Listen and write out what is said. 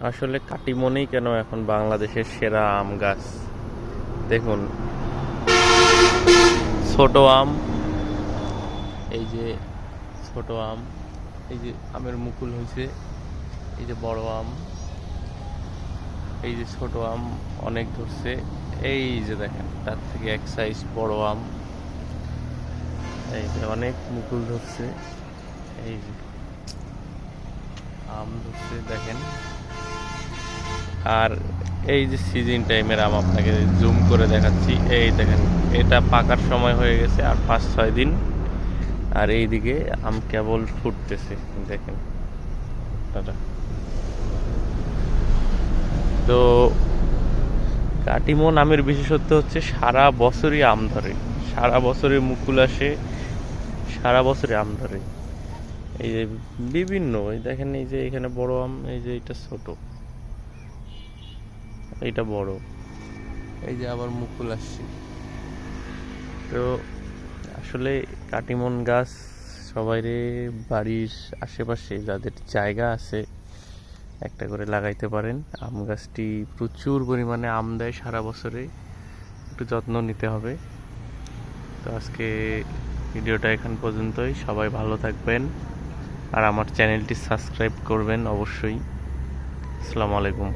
আসলে কাটিমনেই কেন এখন বাংলাদেশের সেরা আম গাছ। দেখুন, ছোট আম, এই যে ছোট আম, এই যে আমের মুকুল হয়েছে, এই যে বড় আম, এই যে ছোট আম অনেক ধরছে, এই যে দেখেন তার থেকে এক সাইজ বড় আম, এই যে অনেক মুকুল ধরছে, এই যে আম ধরছে দেখেন। আর এই যে সিজন টাইমের আম আপনাকে জুম করে দেখাচ্ছি, এই দেখেন এটা পাকার সময় হয়ে গেছে আর 5-6 দিন। আর এইদিকে আম কেবল ফুটতেছে দেখেন আপনারা। তো কাটিমন আমের বিশেষত্ব হচ্ছে সারা বছরই আম ধরে, সারা বছরে মুকুল আসে, সারা বছরে আম ধরে। এই যে বিভিন্ন, এই দেখেন এই যে এখানে বড় আম, এই যে এটা ছোট, এইটা বড়, এই যে আবার মুকুল আসছে। তো আসলে কাটিমন গাছ সবাইরে বাড়ির আশেপাশে যাদের জায়গা আছে একটা করে লাগাইতে পারেন। আম গাছটি প্রচুর পরিমাণে আম দেয় সারা বছরে, একটু যত্ন নিতে হবে। তো আজকে ভিডিওটা এখান পর্যন্তই, সবাই ভালো থাকবেন আর আমার চ্যানেলটি সাবস্ক্রাইব করবেন অবশ্যই। আসসালামু আলাইকুম।